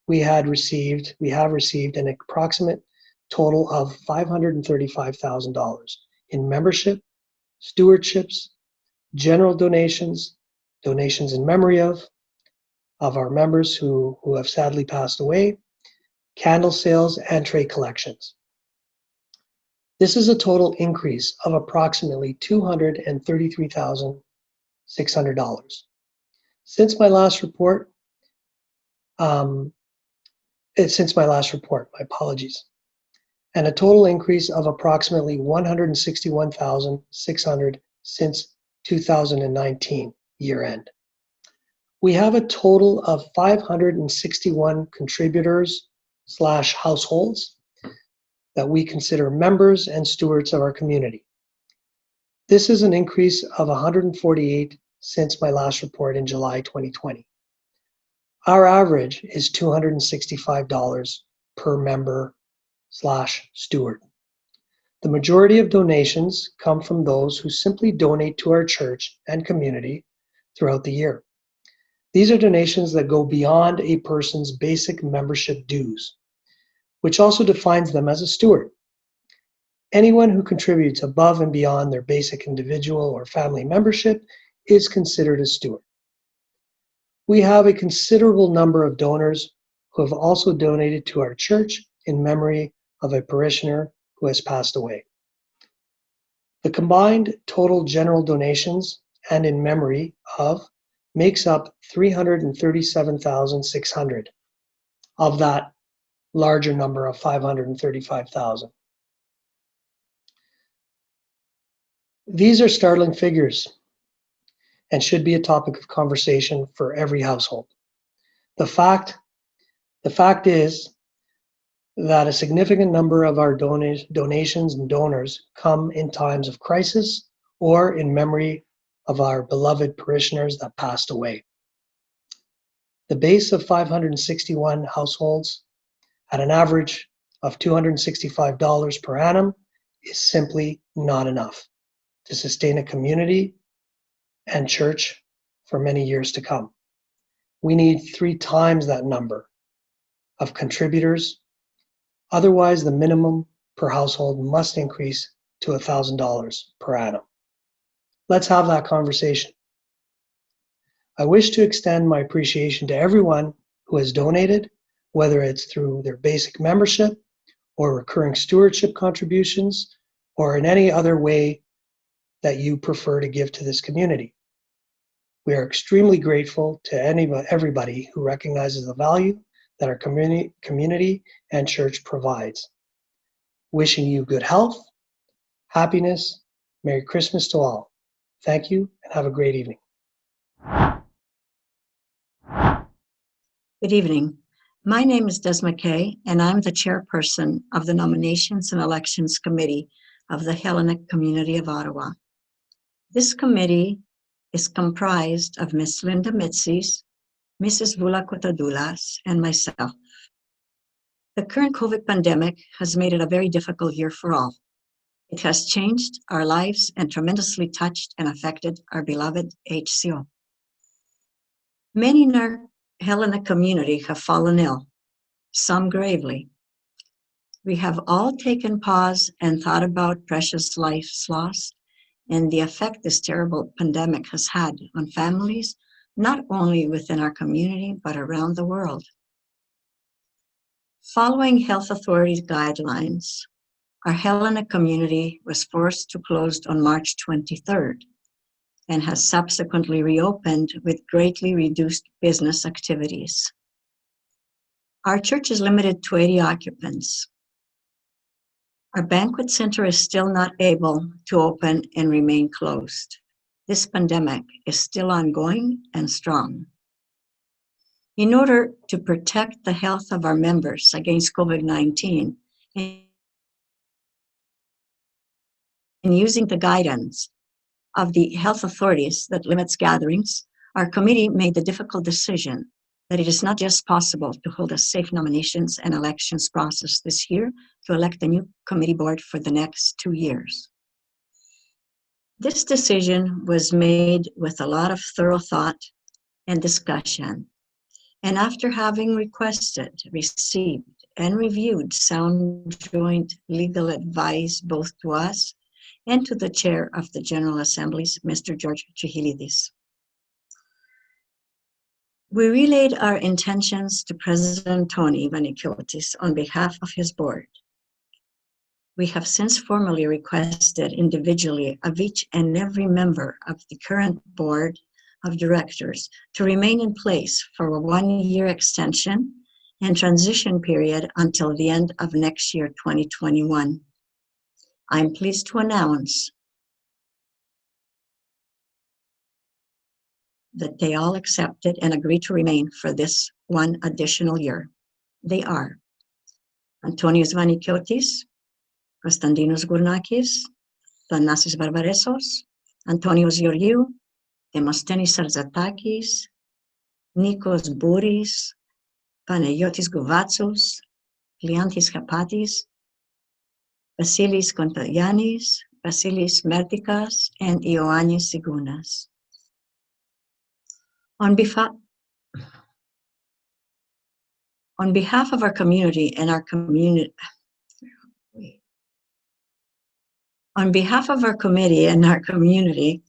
we have received an approximate total of $535,000 in membership, stewardships, general donations, donations in memory of our members who have sadly passed away, candle sales, and tray collections. This is a total increase of approximately $233,600. Since my last report, my apologies, and a total increase of approximately $161,600 since 2019 year end. We have a total of 561 contributors / households that we consider members and stewards of our community. This is an increase of 148 since my last report in July 2020. Our average is $265 per member / steward. The majority of donations come from those who simply donate to our church and community throughout the year. These are donations that go beyond a person's basic membership dues, which also defines them as a steward. Anyone who contributes above and beyond their basic individual or family membership is considered a steward. We have a considerable number of donors who have also donated to our church in memory of a parishioner who has passed away. The combined total general donations and in memory of makes up $337,600 of that larger number of $535,000. These are startling figures and should be a topic of conversation for every household. The fact is that a significant number of our donations and donors come in times of crisis or in memory of our beloved parishioners that passed away. The base of 561 households at an average of $265 per annum is simply not enough to sustain a community and church for many years to come. We need 3 times that number of contributors. Otherwise, the minimum per household must increase to $1,000 per annum. Let's have that conversation. I wish to extend my appreciation to everyone who has donated, whether it's through their basic membership or recurring stewardship contributions, or in any other way that you prefer to give to this community. We are extremely grateful to everybody who recognizes the value that our community and church provides. Wishing you good health, happiness, Merry Christmas to all. Thank you and have a great evening. Good evening. My name is Des McKay, and I'm the chairperson of the Nominations and Elections Committee of the Hellenic Community of Ottawa. This committee is comprised of Ms. Linda Mitzies, Mrs. Vula Cotadulas, and myself. The current COVID pandemic has made it a very difficult year for all. It has changed our lives and tremendously touched and affected our beloved HCO. Many in our Hellenic community have fallen ill, some gravely. We have all taken pause and thought about precious lives lost and the effect this terrible pandemic has had on families, not only within our community, but around the world. Following health authorities' guidelines, our Hellenic community was forced to close on March 23rd and has subsequently reopened with greatly reduced business activities. Our church is limited to 80 occupants. Our banquet center is still not able to open and remain closed. This pandemic is still ongoing and strong. In order to protect the health of our members against COVID-19, and using the guidance of the health authorities that limits gatherings, our committee made the difficult decision that it is not just possible to hold a safe nominations and elections process this year to elect a new committee board for the next 2 years. This decision was made with a lot of thorough thought and discussion, and after having requested, received, and reviewed sound joint legal advice both to us and to the chair of the General Assemblies, Mr. George Trihilidis. We relayed our intentions to President Tony Vanikiotis on behalf of his board. We have since formally requested individually of each and every member of the current board of directors to remain in place for a 1-year extension and transition period until the end of next year, 2021. I'm pleased to announce that they all accepted and agreed to remain for this 1 additional year. They are Antonios Vanikiotis, Konstantinos Gournakis, Thanasis Barbaresos, Antonios Georgiou, Demosthenis Sarzatakis, Nikos Bouris, Panagiotis Gouvatsos, Leontis Kapatis, Basilis Contagianis, Basilis Merticas, and Ioannis Sigunas. On behalf of our community and our community, on behalf of our committee and our community,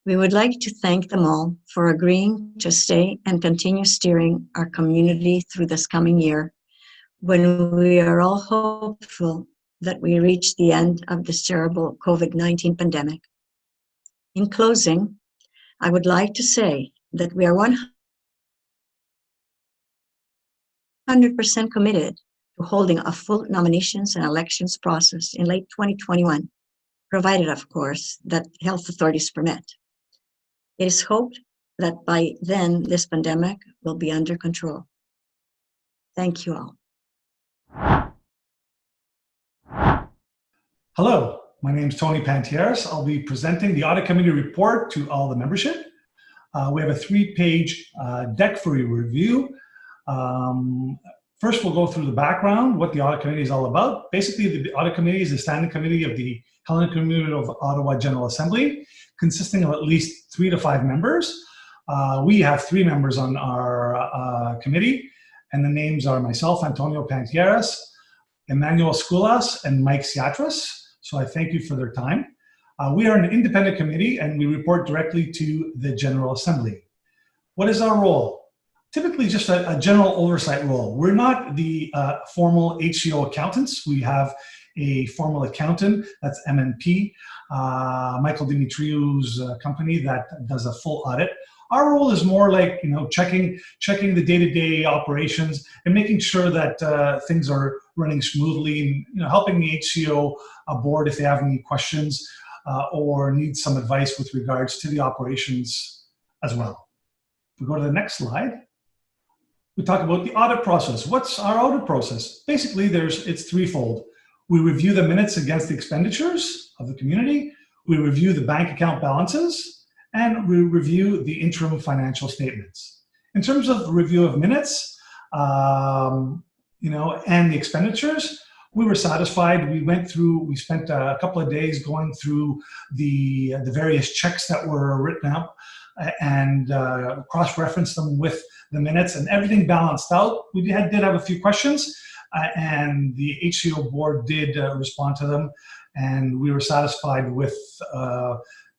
we would like to thank them all for agreeing to stay and continue steering our community through this coming year, when we are all hopeful that we reach the end of this terrible COVID-19 pandemic. In closing, I would like to say that we are 100% committed to holding a full nominations and elections process in late 2021, provided, of course, that health authorities permit. It is hoped that by then this pandemic will be under control. Thank you all. Hello, my name is Tony Pantieris. I'll be presenting the Audit Committee report to all the membership. We have a 3-page deck for your review. First, we'll go through the background, what the Audit Committee is all about. Basically, the Audit Committee is the standing committee of the Hellenic Community of Ottawa General Assembly, consisting of at least 3 to 5 members. We have 3 members on our committee, and the names are myself, Antonio Pantieris, Emmanuel Skoulas, and Mike Siatras. So I thank you for their time. We are an independent committee, and we report directly to the General Assembly. What is our role? Typically just a general oversight role. We're not the formal HCO accountants. We have a formal accountant, that's MNP, Michael Dimitriou's company that does a full audit. Our role is more like, checking the day-to-day operations and making sure that things are running smoothly, and helping the HCO board if they have any questions or need some advice with regards to the operations as well. If we go to the next slide, we talk about the audit process. What's our audit process? Basically, it's threefold. We review the minutes against the expenditures of the community, we review the bank account balances, and we review the interim financial statements. In terms of review of minutes, and the expenditures, we were satisfied. We spent a couple of days going through the various checks that were written up and cross-referenced them with the minutes, and everything balanced out. We did have a few questions, and the HCO board did respond to them, and we were satisfied with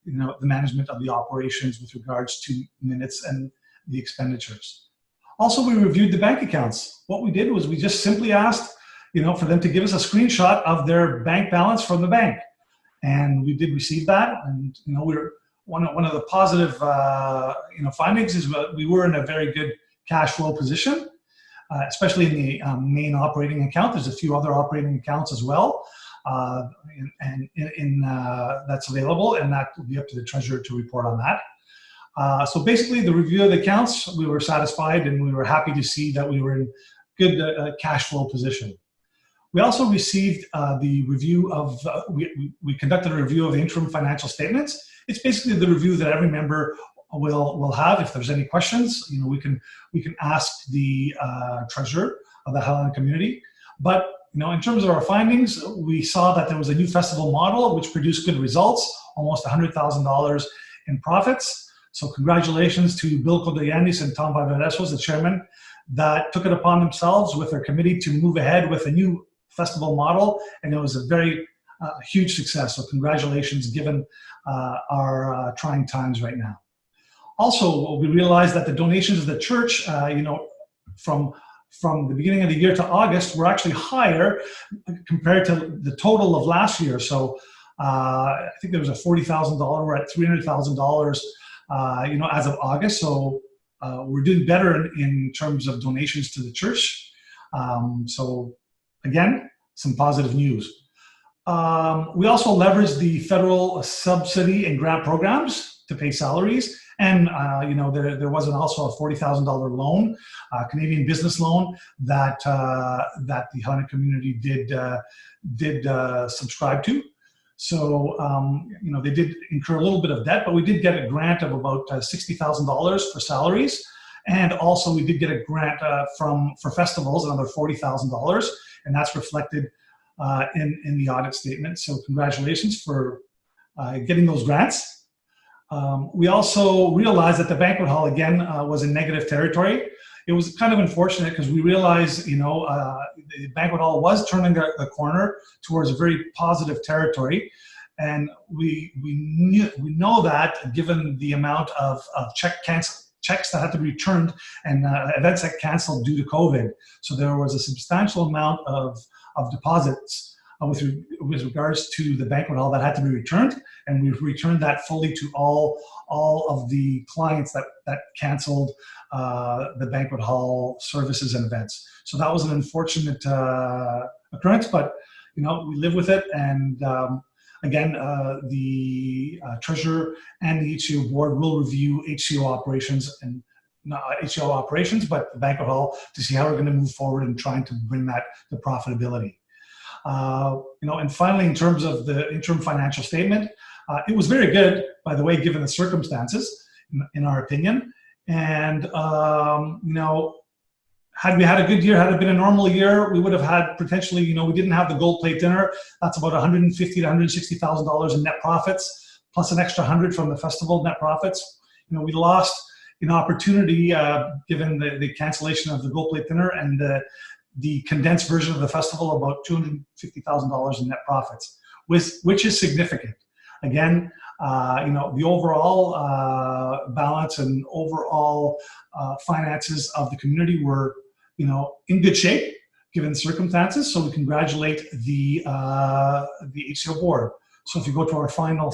the management of the operations with regards to minutes and the expenditures. Also, we reviewed the bank accounts. What we did was we just simply asked, for them to give us a screenshot of their bank balance from the bank, and we did receive that. And we're one of the positive findings is that we were in a very good cash flow position, especially in the main operating account. There's a few other operating accounts as well, and that's available, and that will be up to the treasurer to report on that. So basically, the review of the accounts, we were satisfied, and we were happy to see that we were in good cash flow position. We also received the review of, we conducted a review of the interim financial statements. It's basically the review that every member will have. If there's any questions, we can ask the treasurer of the Hellenic community. But in terms of our findings, we saw that there was a new festival model which produced good results, almost $100,000 in profits. So congratulations to Bill Kodayanis and Tom Vavaresos, the chairman, that took it upon themselves with their committee to move ahead with a new festival model, and it was a very huge success. So congratulations, given our trying times right now. Also, we realized that the donations of the church, from the beginning of the year to August, were actually higher compared to the total of last year. So I think there was a $40,000. We're at $300,000, as of August. So we're doing better in terms of donations to the church. So again, some positive news. We also leveraged the federal subsidy and grant programs to pay salaries. And there was also a $40,000 loan, Canadian business loan that the Hellenic community did subscribe to. So they did incur a little bit of debt, but we did get a grant of about $60,000 for salaries, and also we did get a grant for festivals, another $40,000, and that's reflected in the audit statement. So congratulations for getting those grants. We also realized that the banquet hall again was in negative territory. It was kind of unfortunate because we realized, the banquet hall was turning the corner towards a very positive territory. And we know that given the amount of checks that had to be returned and events that canceled due to COVID. So there was a substantial amount of deposits with regards to the banquet hall that had to be returned, and we've returned that fully to all of the clients that canceled the banquet hall services and events. So that was an unfortunate occurrence, but we live with it. And again, the treasurer and the HCO board will review HCO operations and not HCO operations, but the banquet hall to see how we're going to move forward in trying to bring that to profitability. And finally, in terms of the interim financial statement, it was very good, by the way, given the circumstances, in our opinion. And, had we had a good year, had it been a normal year, we would have had potentially, we didn't have the gold plate dinner. That's about $150,000 to $160,000 in net profits, plus an extra 100 from the festival net profits. We lost an opportunity given the cancellation of the gold plate dinner and the condensed version of the festival, about $250,000 in net profits, which is significant. Again, the overall balance and overall finances of the community were, in good shape given the circumstances. So we congratulate the HCO board. So if you go to our final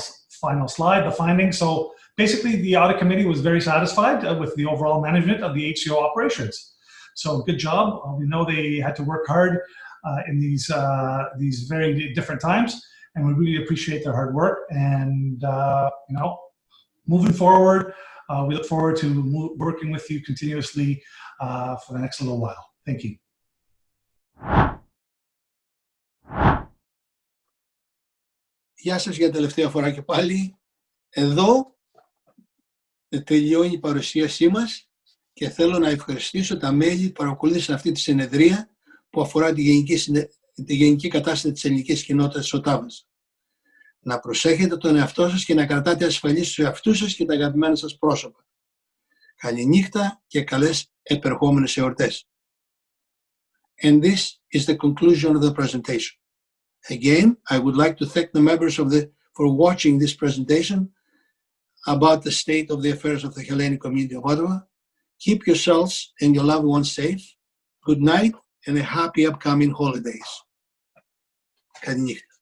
slide, the findings. So basically, the audit committee was very satisfied with the overall management of the HCO operations. So good job. We know they had to work hard in these very different times, and we really appreciate their hard work. And moving forward, we look forward to working with you continuously for the next little while. Thank you. Γεια σας για τελευταία φορά και πάλι. Εδώ τελειώνει η παρουσίασή μας και θέλω να ευχαριστήσω τα μέλη που παρακολούθησαν αυτή τη συνεδρία που αφορά τη γενική κατάσταση της ελληνικής κοινότητας της Οτάβας. Να προσέχετε τον εαυτό σας και να κρατάτε ασφαλείς στους εαυτούς σας και τα αγαπημένα σας πρόσωπα. Καλή νύχτα και καλές επερχόμενες εορτές. And this is the conclusion of the presentation. Again, I would like to thank the members for watching this presentation about the state of the affairs of the Hellenic community of Ottawa. Keep yourselves and your loved ones safe. Good night and a happy upcoming holidays. Καλή νύχτα.